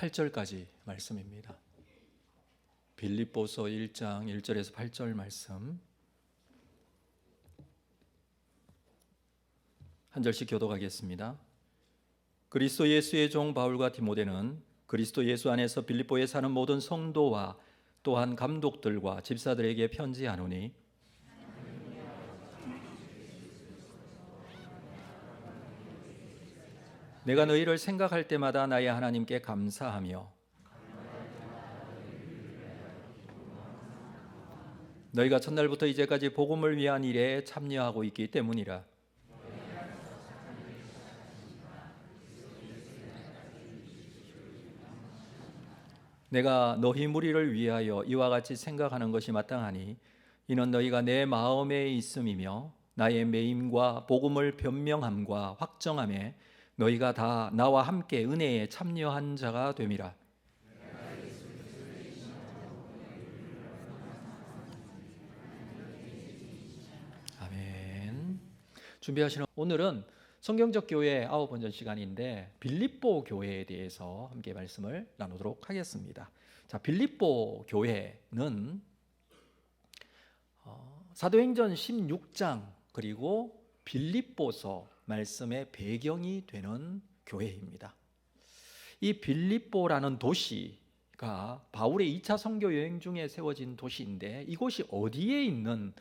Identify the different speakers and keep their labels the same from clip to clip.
Speaker 1: 8절까지 말씀입니다. 빌립보서 1장 1절에서 8절 말씀 한 절씩 교독하겠습니다. 그리스도 예수의 종 바울과 디모데는 그리스도 예수 안에서 빌립보에 사는 모든 성도와 또한 감독들과 집사들에게 편지하노니 내가 너희를 생각할 때마다 나의 하나님께 감사하며 너희가 첫날부터 이제까지 복음을 위한 일에 참여하고 있기 때문이라. 내가 너희 무리를 위하여 이와 같이 생각하는 것이 마땅하니 이는 너희가 내 마음에 있음이며 나의 매임과 복음을 변명함과 확정함에 너희가 다 나와 함께 은혜에 참여한 자가 됨이라. 아멘. 준비하시는 오늘은 성경적 교회 9번째 시간인데 빌립보 교회에 대해서 함께 말씀을 나누도록 하겠습니다. 자, 빌립보 교회는 사도행전 16장 그리고 빌립보서 말씀의 배경이 되는 교회입니다. 이 빌립보라는 도시가 바울의 2차 선교 여행 중에 세워진 도시인데 이곳이 어디에 있는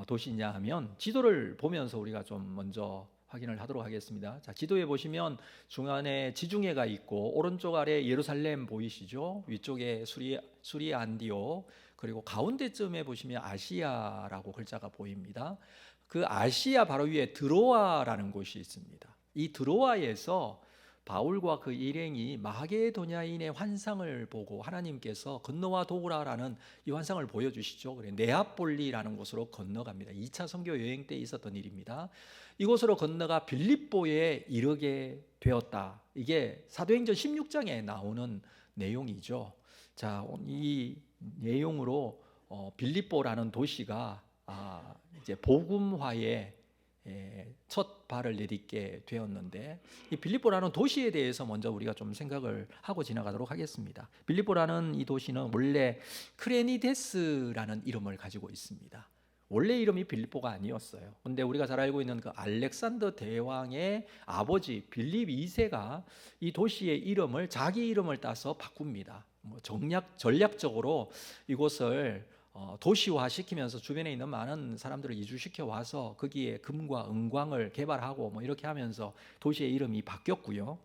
Speaker 1: 도시냐 하면 지도를 보면서 우리가 좀 먼저 확인을 하도록 하겠습니다. 자, 지도에 보시면 중간에 지중해가 있고 오른쪽 아래 예루살렘 보이시죠? 위쪽에 수리 안디오, 그리고 가운데쯤에 보시면 아시아라고 글자가 보입니다. 그 아시아 바로 위에 드로아라는 곳이 있습니다. 이 드로아에서 바울과 그 일행이 마게도냐인의 환상을 보고 하나님께서 건너와 도우라라는 이 환상을 보여주시죠. 그래 네아폴리라는 곳으로 건너갑니다. 2차 선교 여행 때 있었던 일입니다. 이곳으로 건너가 빌립보에 이르게 되었다. 이게 사도행전 16장에 나오는 내용이죠. 자, 이 내용으로 빌립보라는 도시가 이제 복음화의 첫 발을 내딛게 되었는데 이 빌립보라는 도시에 대해서 먼저 우리가 좀 생각을 하고 지나가도록 하겠습니다. 빌립보라는 이 도시는 원래 크레니데스라는 이름을 가지고 있습니다. 원래 이름이 빌립보가 아니었어요. 근데 우리가 잘 알고 있는 그 알렉산더 대왕의 아버지 빌립 2세가 이 도시의 이름을 자기 이름을 따서 바꿉니다. 전략적으로 이곳을 도시화시키면서 주변에 있는 많은 사람들을 이주시켜 와서 거기에 금과 은광을 개발하고 이렇게 하면서 도시의 이름이 바뀌었고요.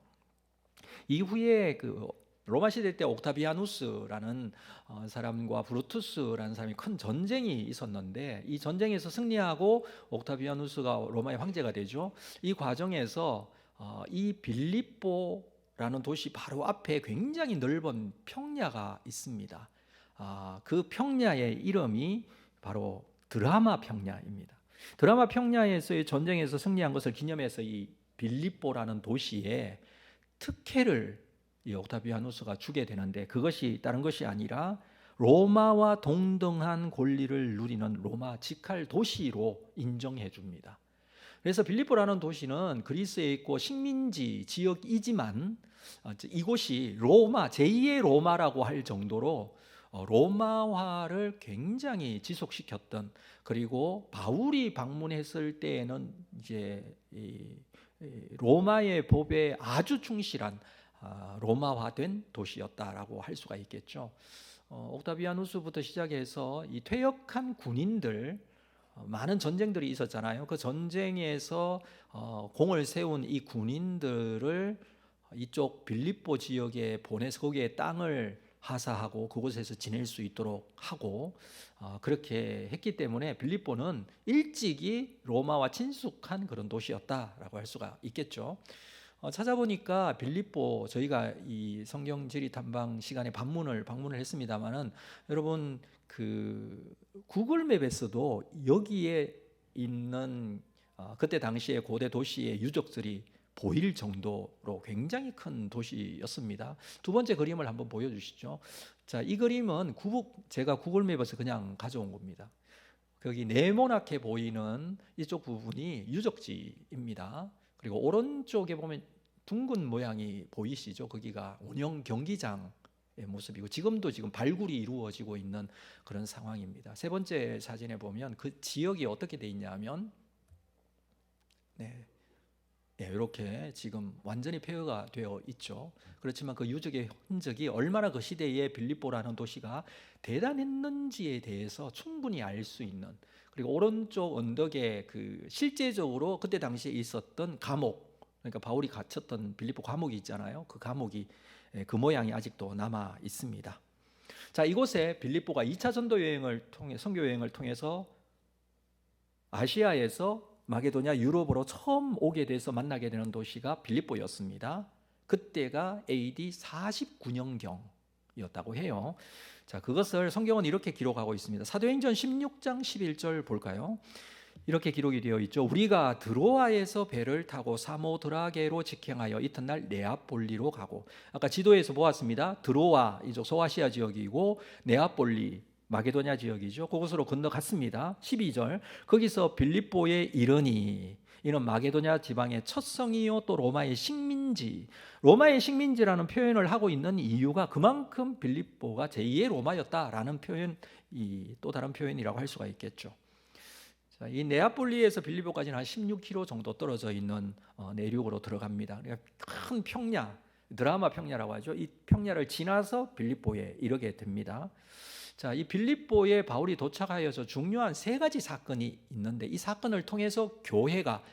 Speaker 1: 이후에 그 로마 시대 때 옥타비아누스라는 사람과 브루투스라는 사람이 큰 전쟁이 있었는데 이 전쟁에서 승리하고 옥타비아누스가 로마의 황제가 되죠. 이 과정에서 이 빌립보라는 도시 바로 앞에 굉장히 넓은 평야가 있습니다. 그 평야의 이름이 바로 드라마 평야입니다. 드라마 평야에서의 전쟁에서 승리한 것을 기념해서 이 빌립보라는 도시에 특혜를 이 옥타비아누스가 주게 되는데 그것이 다른 것이 아니라 로마와 동등한 권리를 누리는 로마 직할 도시로 인정해 줍니다. 그래서 빌립보라는 도시는 그리스에 있고 식민지 지역이지만 이곳이 로마 제2의 로마라고 할 정도로 로마화를 굉장히 지속시켰던, 그리고 바울이 방문했을 때에는 이제 로마의 법에 아주 충실한 로마화된 도시였다라고 할 수가 있겠죠. 옥타비아누스부터 시작해서 이 퇴역한 군인들, 많은 전쟁들이 있었잖아요. 그 전쟁에서 공을 세운 이 군인들을 이쪽 빌립보 지역에 보내서 거기에 땅을 하사하고 그곳에서 지낼 수 있도록 하고 그렇게 했기 때문에 빌립보는 일찍이 로마와 친숙한 그런 도시였다라고 할 수가 있겠죠. 찾아보니까 빌립보, 저희가 이 성경 지리 탐방 시간에 방문을 했습니다만은 여러분 그 구글맵에서도 여기에 있는 그때 당시에 고대 도시의 유적들이 보일 정도로 굉장히 큰 도시였습니다. 두 번째 그림을 한번 보여주시죠. 자, 이 그림은 제가 구글맵에서 그냥 가져온 겁니다. 거기 네모나게 보이는 이쪽 부분이 유적지입니다. 그리고 오른쪽에 보면 둥근 모양이 보이시죠? 거기가 운영 경기장의 모습이고 지금도 지금 발굴이 이루어지고 있는 그런 상황입니다. 세 번째 사진에 보면 그 지역이 어떻게 돼 있냐면 이렇게 지금 완전히 폐허가 되어 있죠. 그렇지만 그 유적의 흔적이 얼마나 그 시대에 빌립보라는 도시가 대단했는지에 대해서 충분히 알 수 있는, 그리고 오른쪽 언덕에 그 실제적으로 그때 당시에 있었던 감옥, 그러니까 바울이 갇혔던 빌립보 감옥이 있잖아요. 그 감옥이 그 모양이 아직도 남아 있습니다. 자, 이곳에 빌립보가 2차 전도 여행을 통해 선교 여행을 통해서 아시아에서 마게도냐 유럽으로 처음 오게 돼서 만나게 되는 도시가 빌립보였습니다. 그때가 AD 49년경이었다고 해요. 자, 그것을 성경은 이렇게 기록하고 있습니다. 사도행전 16장 11절 볼까요? 이렇게 기록이 되어 있죠. 우리가 드로아에서 배를 타고 사모드라게로 직행하여 이튿날 네아폴리로 가고, 아까 지도에서 보았습니다. 드로아 이쪽 소아시아 지역이고 네아폴리 마게도냐 지역이죠. 그곳으로 건너갔습니다. 12절 거기서 빌립보에 이르니, 이는 마게도냐 지방의 첫 성이요 또 로마의 식민지. 로마의 식민지라는 표현을 하고 있는 이유가 그만큼 빌립보가 제2의 로마였다라는 표현, 또 다른 표현이라고 할 수가 있겠죠. 자, 이 네아폴리에서 빌립보까지는 한 16km 정도 떨어져 있는 내륙으로 들어갑니다. 그러니까 큰 평야, 드라마 평야라고 하죠. 이 평야를 지나서 빌립보에 이르게 됩니다. 자, 이 빌립보에 바울이 도착하여서 중요한 세 가지 사건이 있는데, 이 사건을 통해서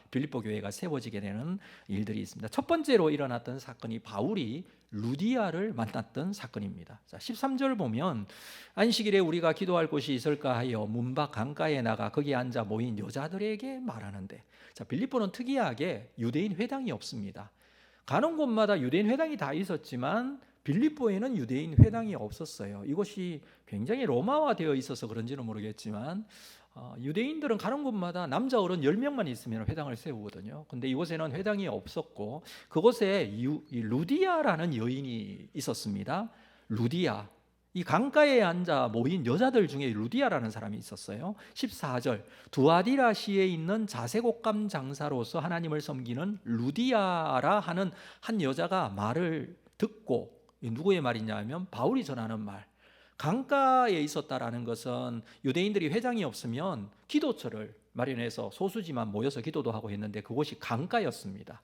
Speaker 1: 빌립보 교회가 세워지게 되는 일들이 있습니다. 첫 번째로 일어났던 사건이 바울이 루디아를 만났던 사건입니다. 자, 13절 보면 안식일에 우리가 기도할 곳이 있을까 하여 문 밖 강가에 나가 거기에 앉아 모인 여자들에게 말하는데, 자, 빌립보는 특이하게 유대인 회당이 없습니다. 가는 곳마다 유대인 회당이 다 있었지만 빌립보에는 유대인 회당이 없었어요. 이것이 굉장히 로마화되어 있어서 그런지는 모르겠지만 유대인들은 가는 곳마다 남자 어른 10명만 있으면 회당을 세우거든요. 근데 이곳에는 회당이 없었고 그곳에 이 루디아라는 여인이 있었습니다. 루디아, 이 강가에 앉아 모인 여자들 중에 루디아라는 사람이 있었어요. 14절 두아디라시에 있는 자색옷감 장사로서 하나님을 섬기는 루디아라 하는 한 여자가 말을 듣고, 누구의 말이냐 하면 바울이 전하는 말, 강가에 있었다라는 것은 유대인들이 회당이 없으면 기도처를 마련해서 소수지만 모여서 기도도 하고 했는데 그곳이 강가였습니다.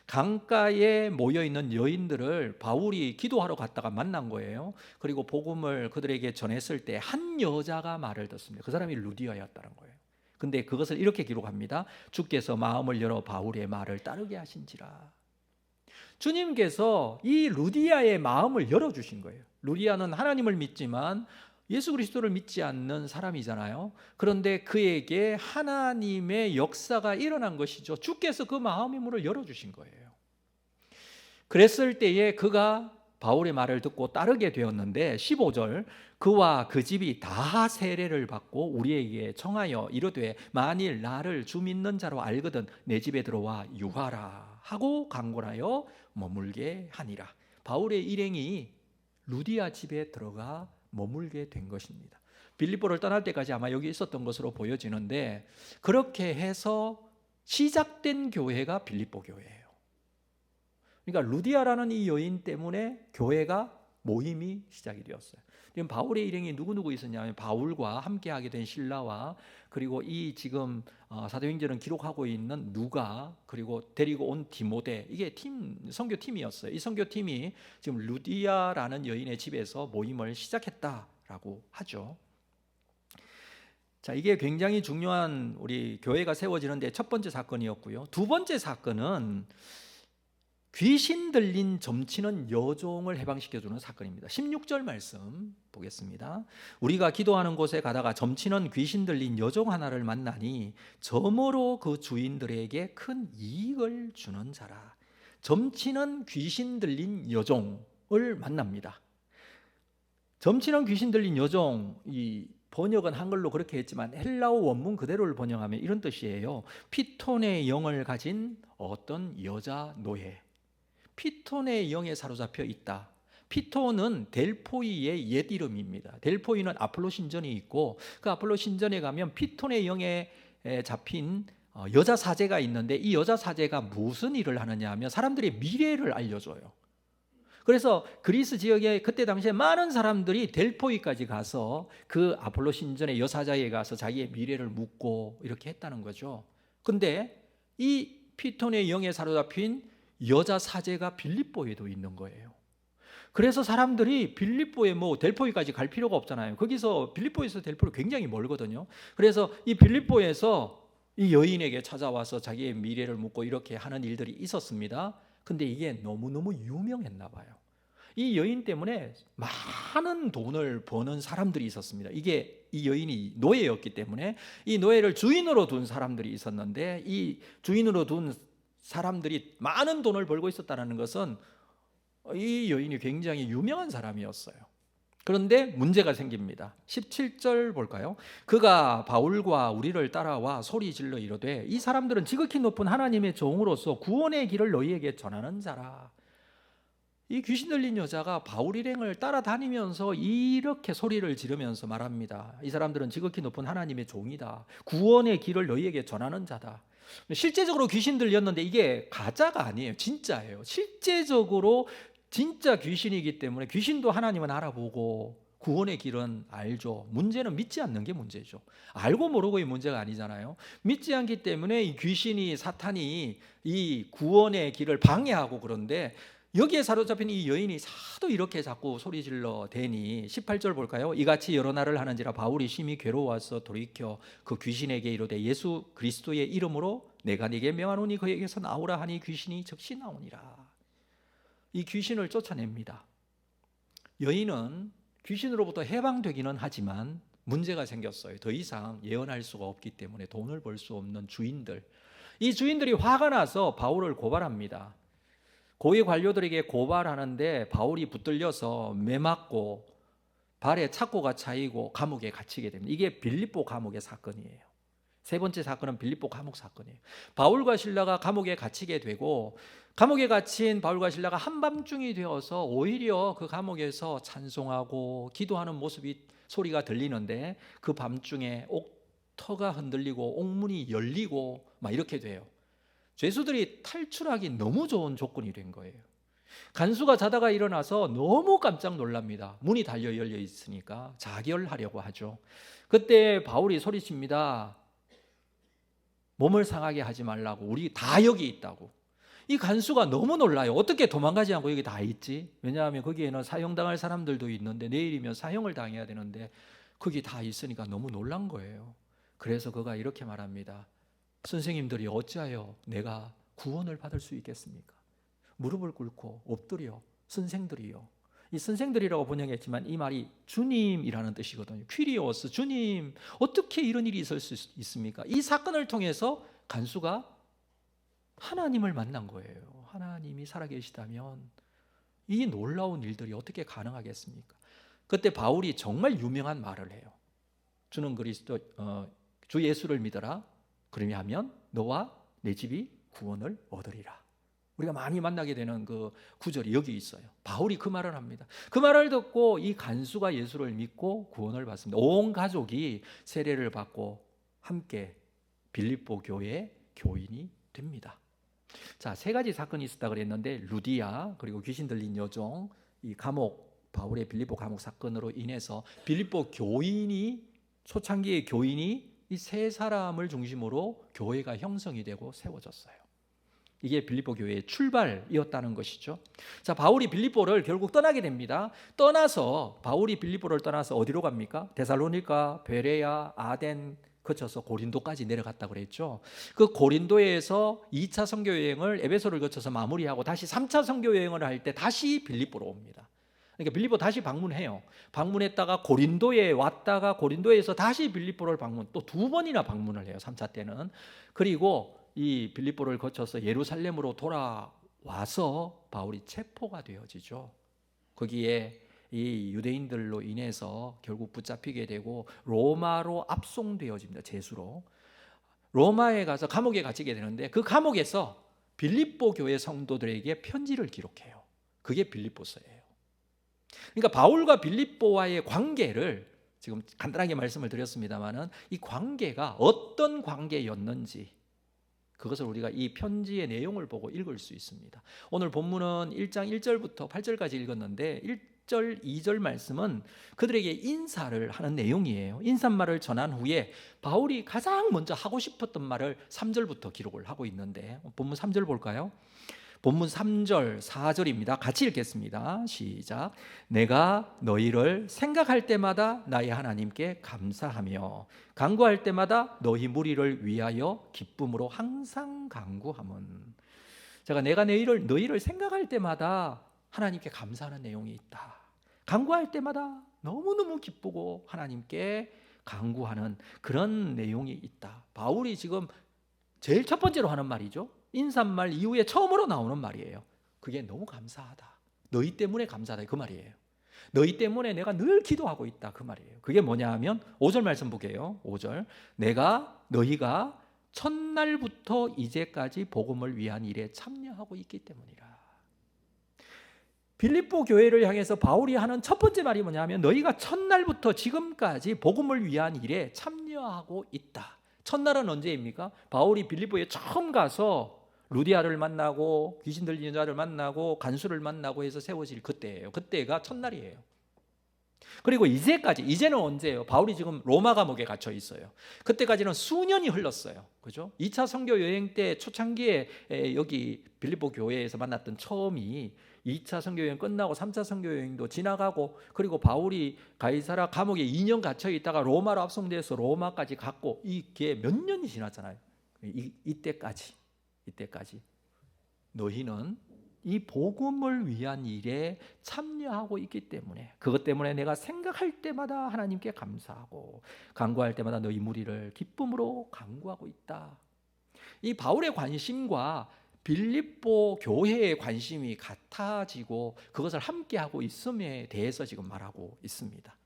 Speaker 1: 강가에 모여있는 여인들을 바울이 기도하러 갔다가 만난 거예요. 그리고 복음을 그들에게 전했을 때 한 여자가 말을 듣습니다. 그 사람이 루디아였다는 거예요. 근데 그것을 이렇게 기록합니다. 주께서 마음을 열어 바울의 말을 따르게 하신지라. 주님께서 이 루디아의 마음을 열어주신 거예요. 루디아는 하나님을 믿지만 예수 그리스도를 믿지 않는 사람이잖아요. 그런데 그에게 하나님의 역사가 일어난 것이죠. 주께서 그 마음의 문을 열어주신 거예요. 그랬을 때에 그가 바울의 말을 듣고 따르게 되었는데 15절 그와 그 집이 다 세례를 받고 우리에게 청하여 이르되 만일 나를 주 믿는 자로 알거든 내 집에 들어와 유하라 하고 강권하여 머물게 하니라. 바울의 일행이 루디아 집에 들어가 머물게 된 것입니다. 빌립보를 떠날 때까지 아마 여기 있었던 것으로 보여지는데 그렇게 해서 시작된 교회가 빌립보 교회예요. 그러니까 루디아라는 이 여인 때문에 교회가 모임이 시작이 되었어요. 지금 바울의 일행이 누구 있었냐면 바울과 함께하게 된 실라와 그리고 이 지금 사도행전은 기록하고 있는 누가, 그리고 데리고 온 디모데, 이게 선교팀이었어요. 이 선교팀이 지금 루디아라는 여인의 집에서 모임을 시작했다라고 하죠. 자, 이게 굉장히 중요한 우리 교회가 세워지는데 첫 번째 사건이었고요. 두 번째 사건은 귀신 들린 점치는 여종을 해방시켜주는 사건입니다. 16절 말씀 보겠습니다. 우리가 기도하는 곳에 가다가 점치는 귀신 들린 여종 하나를 만나니 점으로 그 주인들에게 큰 이익을 주는 자라. 점치는 귀신 들린 여종을 만납니다. 점치는 귀신 들린 여종, 이 번역은 한글로 그렇게 했지만 헬라어 원문 그대로를 번역하면 이런 뜻이에요. 피톤의 영을 가진 어떤 여자 노예, 피톤의 영에 사로잡혀 있다. 피톤은 델포이의 옛 이름입니다. 델포이는 아폴로 신전이 있고 그 아폴로 신전에 가면 피톤의 영에 잡힌 여자 사제가 있는데 이 여자 사제가 무슨 일을 하느냐 하면 사람들의 미래를 알려줘요. 그래서 그리스 지역에 그때 당시에 많은 사람들이 델포이까지 가서 그 아폴로 신전의 여사자에 가서 자기의 미래를 묻고 이렇게 했다는 거죠. 근데 이 피톤의 영에 사로잡힌 여자 사제가 빌립보에도 있는 거예요. 그래서 사람들이 빌립보에 뭐 델포이까지 갈 필요가 없잖아요. 거기서 빌립보에서 델포로 굉장히 멀거든요. 그래서 이 빌립보에서 이 여인에게 찾아와서 자기의 미래를 묻고 이렇게 하는 일들이 있었습니다. 근데 이게 너무너무 유명했나 봐요. 이 여인 때문에 많은 돈을 버는 사람들이 있었습니다. 이게 이 여인이 노예였기 때문에 이 노예를 주인으로 둔 사람들이 있었는데 이 주인으로 둔 사람들이 많은 돈을 벌고 있었다는 것은 이 여인이 굉장히 유명한 사람이었어요. 그런데 문제가 생깁니다. 17절 볼까요? 그가 바울과 우리를 따라와 소리 질러 이르되 이 사람들은 지극히 높은 하나님의 종으로서 구원의 길을 너희에게 전하는 자라. 이 귀신 들린 여자가 바울 일행을 따라다니면서 이렇게 소리를 지르면서 말합니다. 이 사람들은 지극히 높은 하나님의 종이다. 구원의 길을 너희에게 전하는 자다. 실제적으로 귀신 들렸는데 이게 가짜가 아니에요. 진짜예요. 실제적으로 진짜 귀신이기 때문에 귀신도 하나님은 알아보고 구원의 길은 알죠. 문제는 믿지 않는 게 문제죠. 알고 모르고의 문제가 아니잖아요. 믿지 않기 때문에 이 귀신이 사탄이 이 구원의 길을 방해하고 그런데 여기에 사로잡힌 이 여인이 사도 이렇게 자꾸 소리질러 대니 18절 볼까요? 이같이 여러 날을 하는지라 바울이 심히 괴로워서 돌이켜 그 귀신에게 이르되 예수 그리스도의 이름으로 내가 네게 명하노니 그에게서 나오라 하니 귀신이 즉시 나오니라. 이 귀신을 쫓아냅니다. 여인은 귀신으로부터 해방되기는 하지만 문제가 생겼어요. 더 이상 예언할 수가 없기 때문에 돈을 벌 수 없는 주인들, 이 주인들이 화가 나서 바울을 고발합니다. 고위 관료들에게 고발하는데 바울이 붙들려서 매맞고 발에 착고가 차이고 감옥에 갇히게 됩니다. 이게 빌립보 감옥의 사건이에요. 세 번째 사건은 빌립보 감옥 사건이에요. 바울과 실라가 감옥에 갇히게 되고 감옥에 갇힌 바울과 실라가 한밤중이 되어서 오히려 그 감옥에서 찬송하고 기도하는 모습이 소리가 들리는데 그 밤중에 옥터가 흔들리고 옥문이 열리고 막 이렇게 돼요. 죄수들이 탈출하기 너무 좋은 조건이 된 거예요. 간수가 자다가 일어나서 너무 깜짝 놀랍니다. 문이 달려 열려 있으니까 자결하려고 하죠. 그때 바울이 소리칩니다. 몸을 상하게 하지 말라고. 우리 다 여기 있다고. 이 간수가 너무 놀라요. 어떻게 도망가지 않고 여기 다 있지? 왜냐하면 거기에는 사형당할 사람들도 있는데 내일이면 사형을 당해야 되는데 거기 다 있으니까 너무 놀란 거예요. 그래서 그가 이렇게 말합니다. 선생님들이 어찌하여 내가 구원을 받을 수 있겠습니까? 무릎을 꿇고 엎드려 선생들이요. 이 선생들이라고 번역했지만 이 말이 주님이라는 뜻이거든요. 퀴리오스, 주님, 어떻게 이런 일이 있을 수 있습니까? 이 사건을 통해서 간수가 하나님을 만난 거예요. 하나님이 살아계시다면 이 놀라운 일들이 어떻게 가능하겠습니까? 그때 바울이 정말 유명한 말을 해요. 주는 그리스도, 주 예수를 믿어라. 그러면 너와 내 집이 구원을 얻으리라. 우리가 많이 만나게 되는 그 구절이 여기 있어요. 바울이 그 말을 합니다. 그 말을 듣고 이 간수가 예수를 믿고 구원을 받습니다. 온 가족이 세례를 받고 함께 빌립보 교회의 교인이 됩니다. 자, 세 가지 사건이 있었다 그랬는데 루디아 그리고 귀신 들린 여종, 이 감옥 바울의 빌립보 감옥 사건으로 인해서 빌립보 교인이 초창기의 교인이 이 세 사람을 중심으로 교회가 형성이 되고 세워졌어요. 이게 빌립보 교회의 출발이었다는 것이죠. 자, 바울이 빌립보를 결국 떠나게 됩니다. 바울이 빌립보를 떠나서 어디로 갑니까? 데살로니가, 베레아, 아덴 거쳐서 고린도까지 내려갔다고 그랬죠. 그 고린도에서 2차 선교 여행을 에베소를 거쳐서 마무리하고 다시 3차 선교 여행을 할 때 다시 빌립보로 옵니다. 그러니까 빌립보 다시 방문해요. 방문했다가 고린도에 왔다가 고린도에서 다시 빌립보를 또 2번이나 방문을 해요. 3차 때는. 그리고 이 빌립보를 거쳐서 예루살렘으로 돌아와서 바울이 체포가 되어지죠. 거기에 이 유대인들로 인해서 결국 붙잡히게 되고 로마로 압송되어집니다. 제수로. 로마에 가서 감옥에 갇히게 되는데 그 감옥에서 빌립보 교회 성도들에게 편지를 기록해요. 그게 빌립보서예요. 그러니까 바울과 빌립보와의 관계를 지금 간단하게 말씀을 드렸습니다만은 이 관계가 어떤 관계였는지 그것을 우리가 이 편지의 내용을 보고 읽을 수 있습니다. 오늘 본문은 1장 1절부터 8절까지 읽었는데 1절, 2절 말씀은 그들에게 인사를 하는 내용이에요. 인사말을 전한 후에 바울이 가장 먼저 하고 싶었던 말을 3절부터 기록을 하고 있는데 본문 3절 볼까요? 본문 3절, 4절입니다. 같이 읽겠습니다. 시작. 내가 너희를 생각할 때마다 나의 하나님께 감사하며 간구할 때마다 너희 무리를 위하여 기쁨으로 항상 간구함은. 내가 너희를 생각할 때마다 하나님께 감사하는 내용이 있다. 간구할 때마다 너무너무 기쁘고 하나님께 간구하는 그런 내용이 있다. 바울이 지금 제일 첫 번째로 하는 말이죠. 인사말 이후에 처음으로 나오는 말이에요. 그게 너무 감사하다. 너희 때문에 감사하다 그 말이에요. 너희 때문에 내가 늘 기도하고 있다 그 말이에요. 그게 뭐냐 하면 5절 말씀 볼게요. 5절. 너희가 첫날부터 이제까지 복음을 위한 일에 참여하고 있기 때문이라. 빌립보 교회를 향해서 바울이 하는 첫 번째 말이 뭐냐 하면 너희가 첫날부터 지금까지 복음을 위한 일에 참여하고 있다. 첫날은 언제입니까? 바울이 빌립보에 처음 가서 루디아를 만나고 귀신 들린 여자를 만나고 간수를 만나고 해서 세워질 그때예요. 그때가 첫날이에요. 그리고 이제는 언제예요? 바울이 지금 로마 감옥에 갇혀 있어요. 그때까지는 수년이 흘렀어요. 그죠? 2차 선교 여행 때 초창기에 여기 빌립보 교회에서 만났던 처음이 2차 선교 여행 끝나고 3차 선교 여행도 지나가고 그리고 바울이 가이사라 감옥에 2년 갇혀 있다가 로마로 압송돼서 로마까지 갔고 이게 몇 년이 지났잖아요. 이때까지 너희는 이 복음을 위한 일에 참여하고 있기 때문에 그것 때문에 내가 생각할 때마다 하나님께 감사하고 간구할 때마다 너희 무리를 기쁨으로 간구하고 있다. 이 바울의 관심과 빌립보 교회의 관심이 같아지고 그것을 함께하고 있음에 대해서 지금 말하고 있습니다.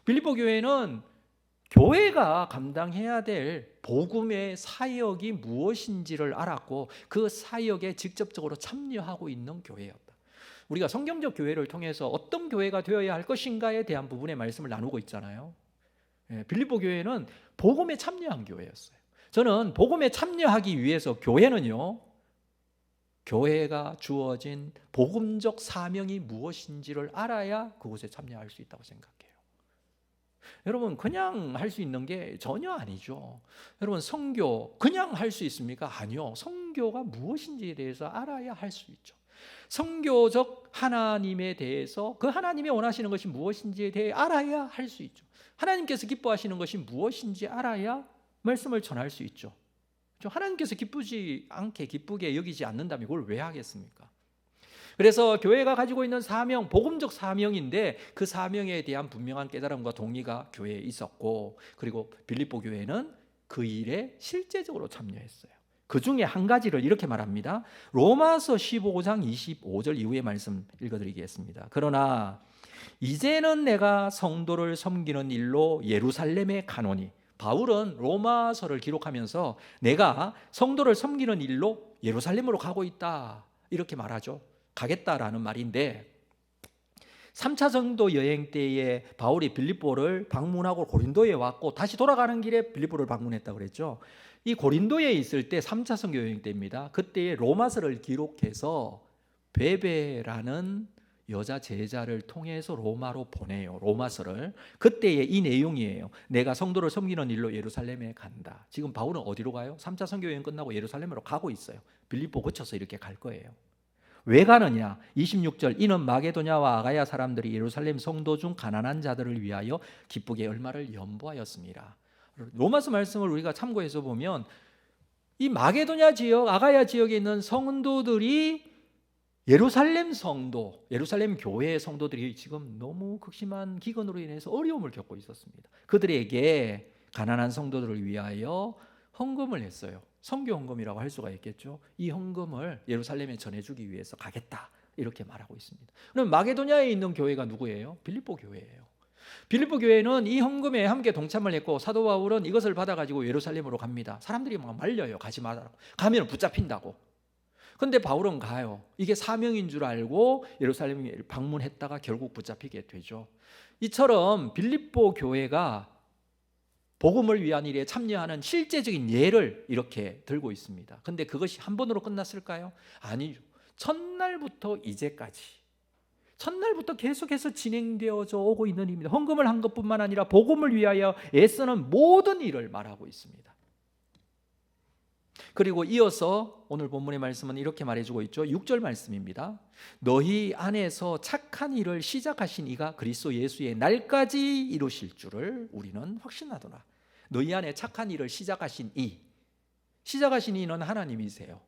Speaker 1: 빌립보 교회는 교회가 감당해야 될 복음의 사역이 무엇인지를 알았고 그 사역에 직접적으로 참여하고 있는 교회였다. 우리가 성경적 교회를 통해서 어떤 교회가 되어야 할 것인가에 대한 부분의 말씀을 나누고 있잖아요. 빌립보 교회는 복음에 참여한 교회였어요. 저는 복음에 참여하기 위해서 교회가 주어진 복음적 사명이 무엇인지를 알아야 그곳에 참여할 수 있다고 생각해요. 여러분 그냥 할 수 있는 게 전혀 아니죠. 여러분 선교 그냥 할 수 있습니까? 아니요. 선교가 무엇인지에 대해서 알아야 할 수 있죠. 선교적 하나님에 대해서 그 하나님이 원하시는 것이 무엇인지에 대해 알아야 할 수 있죠. 하나님께서 기뻐하시는 것이 무엇인지 알아야 말씀을 전할 수 있죠. 하나님께서 기쁘게 여기지 않는다면 그걸 왜 하겠습니까? 그래서 교회가 가지고 있는 사명, 복음적 사명인데 그 사명에 대한 분명한 깨달음과 동의가 교회에 있었고 그리고 빌립보 교회는 그 일에 실제적으로 참여했어요. 그 중에 한 가지를 이렇게 말합니다. 로마서 15장 25절 이후의 말씀 읽어드리겠습니다. 그러나 이제는 내가 성도를 섬기는 일로 예루살렘에 가노니. 바울은 로마서를 기록하면서 내가 성도를 섬기는 일로 예루살렘으로 가고 있다 이렇게 말하죠. 가겠다라는 말인데 3차 성도 여행 때에 바울이 빌립보를 방문하고 고린도에 왔고 다시 돌아가는 길에 빌립보를 방문했다고 그랬죠. 이 고린도에 있을 때 3차 성도 여행 때입니다. 그때의 로마서를 기록해서 베베라는 여자 제자를 통해서 로마로 보내요. 로마서를. 그때의 이 내용이에요. 내가 성도를 섬기는 일로 예루살렘에 간다. 지금 바울은 어디로 가요? 3차 선교 여행 끝나고 예루살렘으로 가고 있어요. 빌립보 거쳐서 이렇게 갈 거예요. 왜 가느냐? 26절 이는 마게도냐와 아가야 사람들이 예루살렘 성도 중 가난한 자들을 위하여 기쁘게 얼마를 연보하였습니다. 로마서 말씀을 우리가 참고해서 보면 이 마게도냐 지역, 아가야 지역에 있는 성도들이 예루살렘 교회의 성도들이 지금 너무 극심한 기근으로 인해서 어려움을 겪고 있었습니다. 그들에게 가난한 성도들을 위하여 헌금을 했어요. 선교 헌금이라고 할 수가 있겠죠. 이 헌금을 예루살렘에 전해주기 위해서 가겠다 이렇게 말하고 있습니다. 그럼 마게도냐에 있는 교회가 누구예요? 빌립보 교회예요. 빌립보 교회는 이 헌금에 함께 동참을 했고 사도 바울은 이것을 받아가지고 예루살렘으로 갑니다. 사람들이 막 말려요. 가지 말라고. 가면 붙잡힌다고. 근데 바울은 가요. 이게 사명인 줄 알고 예루살렘에 방문했다가 결국 붙잡히게 되죠. 이처럼 빌립보 교회가 복음을 위한 일에 참여하는 실제적인 예를 이렇게 들고 있습니다. 근데 그것이 한 번으로 끝났을까요? 아니죠. 첫날부터 이제까지, 첫날부터 계속해서 진행되어져 오고 있는 일입니다. 헌금을 한 것뿐만 아니라 복음을 위하여 애쓰는 모든 일을 말하고 있습니다. 그리고 이어서 오늘 본문의 말씀은 이렇게 말해주고 있죠. 6절 말씀입니다. 너희 안에서 착한 일을 시작하신 이가 그리스도 예수의 날까지 이루실 줄을 우리는 확신하노라. 너희 안에 착한 일을 시작하신 이는 하나님이세요.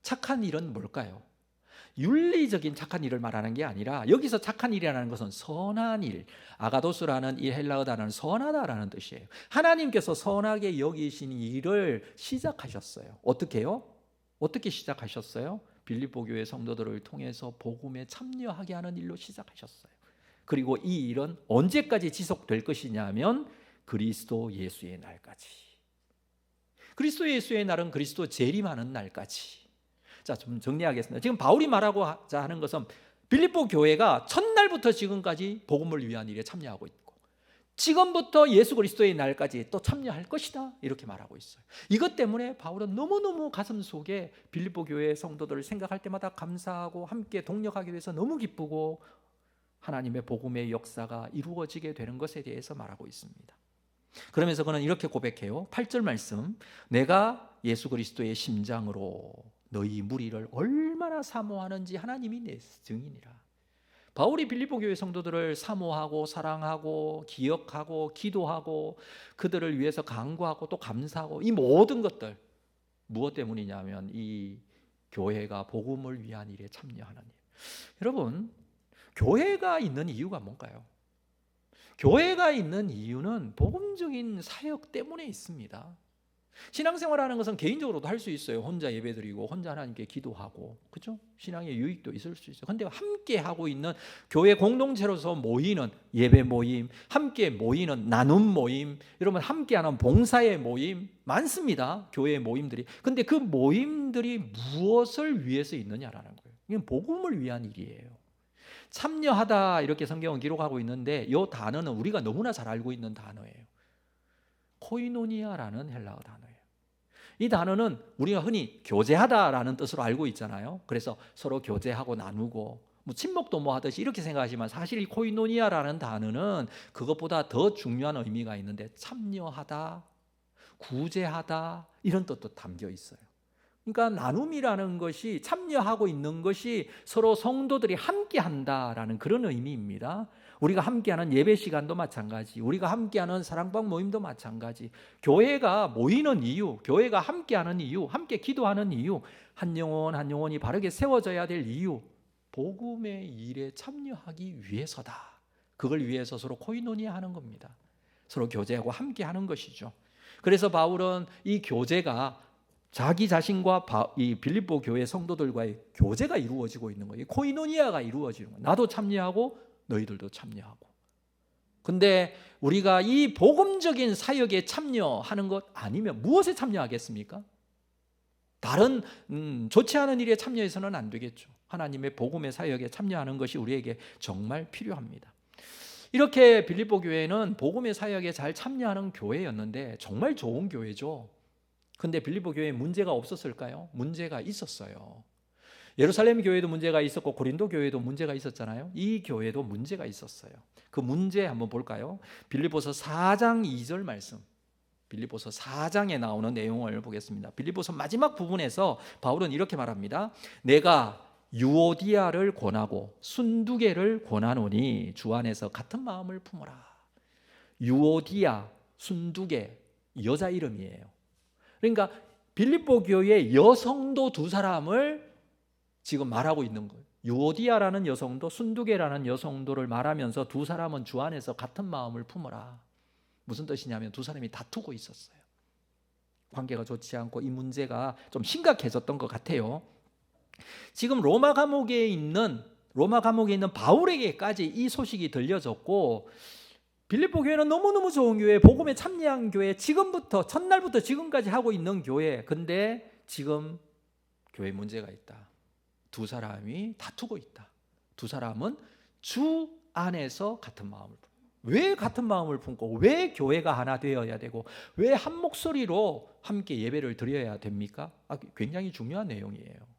Speaker 1: 착한 일은 뭘까요? 윤리적인 착한 일을 말하는 게 아니라 여기서 착한 일이라는 것은 선한 일, 아가도스라는 이 헬라어 단어는 선하다라는 뜻이에요. 하나님께서 선하게 여기신 일을 시작하셨어요. 어떻게요? 어떻게 시작하셨어요? 빌립보 교회 성도들을 통해서 복음에 참여하게 하는 일로 시작하셨어요. 그리고 이 일은 언제까지 지속될 것이냐면 그리스도 예수의 날까지. 그리스도 예수의 날은 그리스도 재림하는 날까지. 자, 좀 정리하겠습니다. 지금 바울이 말하고자 하는 것은 빌립보 교회가 첫날부터 지금까지 복음을 위한 일에 참여하고 있고 지금부터 예수 그리스도의 날까지 또 참여할 것이다 이렇게 말하고 있어요. 이것 때문에 바울은 너무너무 가슴 속에 빌립보 교회 성도들을 생각할 때마다 감사하고 함께 동력하기 위해서 너무 기쁘고 하나님의 복음의 역사가 이루어지게 되는 것에 대해서 말하고 있습니다. 그러면서 그는 이렇게 고백해요. 8절 말씀, 내가 예수 그리스도의 심장으로 너희 무리를 얼마나 사모하는지 하나님이 내 증인이라. 바울이 빌립보 교회 성도들을 사모하고 사랑하고 기억하고 기도하고 그들을 위해서 간구하고 또 감사하고 이 모든 것들 무엇 때문이냐면 이 교회가 복음을 위한 일에 참여하는 일. 여러분, 교회가 있는 이유가 뭔가요? 교회가 있는 이유는 복음적인 사역 때문에 있습니다. 신앙생활하는 것은 개인적으로도 할 수 있어요. 혼자 예배드리고 혼자 하나님께 기도하고, 그렇죠? 신앙의 유익도 있을 수 있어요. 그런데 함께 하고 있는 교회 공동체로서 모이는 예배 모임, 함께 모이는 나눔 모임, 여러분 함께하는 봉사의 모임 많습니다. 교회 모임들이. 근데 그 모임들이 무엇을 위해서 있느냐라는 거예요. 이건 복음을 위한 일이에요. 참여하다 이렇게 성경은 기록하고 있는데 이 단어는 우리가 너무나 잘 알고 있는 단어예요. 코이노니아라는 헬라어 단어예요. 이 단어는 우리가 흔히 교제하다라는 뜻으로 알고 있잖아요. 그래서 서로 교제하고 나누고 뭐 친목도 뭐 하듯이 이렇게 생각하지만 사실 이 코이노니아라는 단어는 그것보다 더 중요한 의미가 있는데 참여하다, 구제하다 이런 뜻도 담겨 있어요. 그러니까 나눔이라는 것이 참여하고 있는 것이 서로 성도들이 함께 한다라는 그런 의미입니다. 우리가 함께하는 예배 시간도 마찬가지, 우리가 함께하는 사랑방 모임도 마찬가지, 교회가 모이는 이유, 교회가 함께하는 이유, 함께 기도하는 이유, 한 영혼 한 영혼이 바르게 세워져야 될 이유, 복음의 일에 참여하기 위해서다. 그걸 위해서 서로 코이노니아 하는 겁니다. 서로 교제하고 함께하는 것이죠. 그래서 바울은 이 교제가 자기 자신과 이 빌립보 교회 성도들과의 교제가 이루어지고 있는 거예요. 코이노니아가 이루어지는 거예요. 나도 참여하고 너희들도 참여하고. 근데 우리가 이 복음적인 사역에 참여하는 것 아니면 무엇에 참여하겠습니까? 다른 좋지 않은 일에 참여해서는 안 되겠죠. 하나님의 복음의 사역에 참여하는 것이 우리에게 정말 필요합니다. 이렇게 빌립보 교회는 복음의 사역에 잘 참여하는 교회였는데 정말 좋은 교회죠. 근데 빌립보 교회에 문제가 없었을까요? 문제가 있었어요. 예루살렘 교회도 문제가 있었고 고린도 교회도 문제가 있었잖아요. 이 교회도 문제가 있었어요. 그 문제 한번 볼까요? 빌립보서 4장 2절 말씀. 빌립보서 4장에 나오는 내용을 보겠습니다. 빌립보서 마지막 부분에서 바울은 이렇게 말합니다. 내가 유오디아를 권하고 순두개를 권하노니 주 안에서 같은 마음을 품어라. 유오디아, 순두개 여자 이름이에요. 그러니까 빌립보 교회의 여성도 두 사람을 지금 말하고 있는 거예요. 유오디아라는 여성도 순두개라는 여성도를 말하면서 두 사람은 주 안에서 같은 마음을 품어라. 무슨 뜻이냐면 두 사람이 다투고 있었어요. 관계가 좋지 않고 이 문제가 좀 심각해졌던 것 같아요. 지금 로마 감옥에 있는 바울에게까지 이 소식이 들려졌고 빌립보 교회는 너무너무 좋은 교회, 복음에 참여한 교회, 지금부터 첫날부터 지금까지 하고 있는 교회. 근데 지금 교회에 문제가 있다. 두 사람이 다투고 있다. 두 사람은 주 안에서 같은 마음을 품어요. 왜 같은 마음을 품고 왜 교회가 하나 되어야 되고 왜 한 목소리로 함께 예배를 드려야 됩니까? 굉장히 중요한 내용이에요.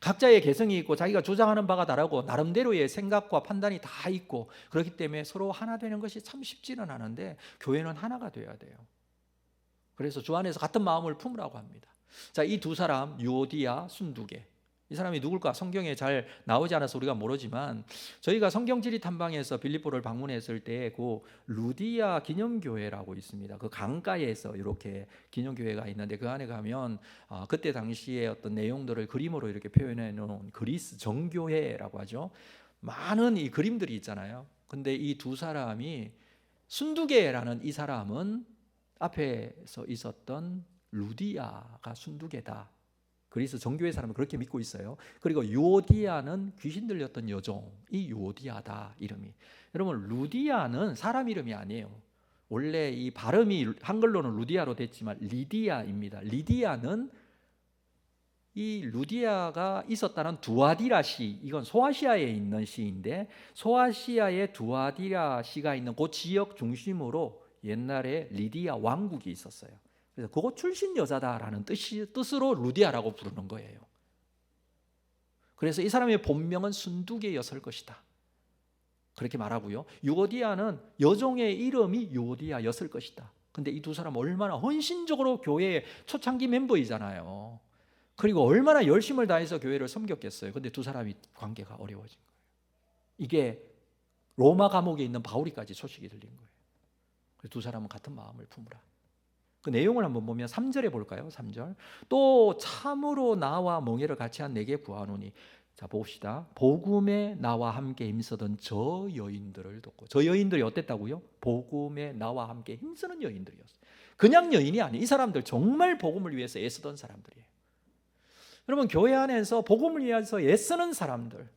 Speaker 1: 각자의 개성이 있고 자기가 주장하는 바가 다르고 나름대로의 생각과 판단이 다 있고 그렇기 때문에 서로 하나 되는 것이 참 쉽지는 않은데 교회는 하나가 되어야 돼요. 그래서 주 안에서 같은 마음을 품으라고 합니다. 자, 이 두 사람 유오디아, 순두계, 이 사람이 누굴까 성경에 잘 나오지 않아서 우리가 모르지만 저희가 성경지리 탐방에서 빌립보를 방문했을 때 그 루디아 기념교회라고 있습니다. 그 강가에서 이렇게 기념교회가 있는데 그 안에 가면 그때 당시에 어떤 내용들을 그림으로 이렇게 표현해 놓은 그리스 정교회라고 하죠. 많은 이 그림들이 있잖아요. 근데 이 두 사람이 순두계라는 이 사람은 앞에서 있었던 루디아가 순두계다. 그래서 정교회 사람은 그렇게 믿고 있어요. 그리고 유오디아는 귀신 들렸던 여종이 유오디아다 이름이. 여러분 루디아는 사람 이름이 아니에요. 원래 이 발음이 한글로는 루디아로 됐지만 리디아입니다. 리디아는 이 루디아가 있었다는 두아디라 시, 이건 소아시아에 있는 시인데 소아시아의 두아디라 시가 있는 그 지역 중심으로 옛날에 리디아 왕국이 있었어요. 그래서 그곳 출신 여자다라는 뜻으로 루디아라고 부르는 거예요. 그래서 이 사람의 본명은 순두계였을 것이다. 그렇게 말하고요. 유오디아는 여종의 이름이 유오디아였을 것이다. 근데 이 두 사람 얼마나 헌신적으로 교회의 초창기 멤버이잖아요. 그리고 얼마나 열심을 다해서 교회를 섬겼겠어요. 근데 두 사람이 관계가 어려워진 거예요. 이게 로마 감옥에 있는 바울이까지 소식이 들린 거예요. 그래서 두 사람은 같은 마음을 품으라. 그 내용을 한번 보면 3절에 볼까요? 3절. 또 참으로 나와 멍에를 같이 한 내게 구하노니. 자 봅시다. 복음에 나와 함께 힘쓰던 저 여인들을 돕고. 저 여인들이 어땠다고요? 복음에 나와 함께 힘쓰는 여인들이었어요. 그냥 여인이 아니에요. 이 사람들 정말 복음을 위해서 애쓰던 사람들이에요. 여러분 교회 안에서 복음을 위해서 애쓰는 사람들,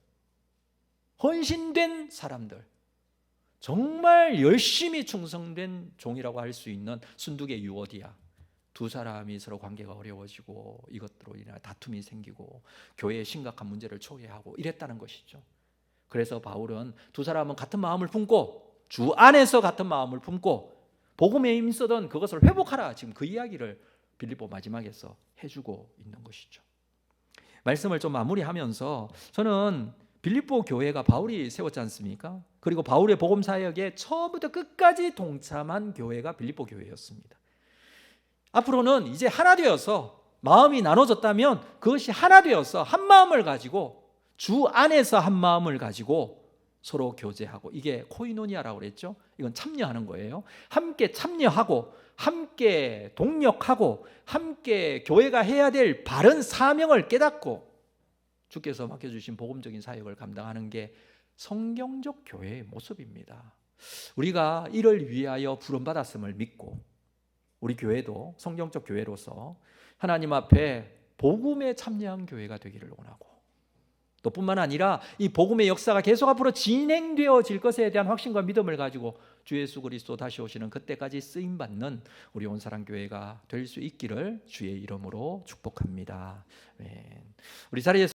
Speaker 1: 헌신된 사람들, 정말 열심히 충성된 종이라고 할 수 있는 순두계 유오디아 두 사람이 서로 관계가 어려워지고 이것들로 인해 다툼이 생기고 교회에 심각한 문제를 초래하고 이랬다는 것이죠. 그래서 바울은 두 사람은 같은 마음을 품고 주 안에서 같은 마음을 품고 복음에 힘쓰던 그것을 회복하라, 지금 그 이야기를 빌립보 마지막에서 해주고 있는 것이죠. 말씀을 좀 마무리하면서 저는 빌립보 교회가 바울이 세웠지 않습니까? 그리고 바울의 복음 사역에 처음부터 끝까지 동참한 교회가 빌립보 교회였습니다. 앞으로는 이제 하나 되어서 마음이 나눠졌다면 그것이 하나 되어서 한 마음을 가지고 주 안에서 한 마음을 가지고 서로 교제하고, 이게 코이노니아라고 그랬죠. 이건 참여하는 거예요. 함께 참여하고 함께 동력하고 함께 교회가 해야 될 바른 사명을 깨닫고 주께서 맡겨주신 복음적인 사역을 감당하는 게 성경적 교회의 모습입니다. 우리가 이를 위하여 부름받았음을 믿고 우리 교회도 성경적 교회로서 하나님 앞에 복음에 참여한 교회가 되기를 원하고, 또 뿐만 아니라 이 복음의 역사가 계속 앞으로 진행되어질 것에 대한 확신과 믿음을 가지고 주 예수 그리스도 다시 오시는 그때까지 쓰임받는 우리 온사랑교회가 될 수 있기를 주의 이름으로 축복합니다. 우리 자리에서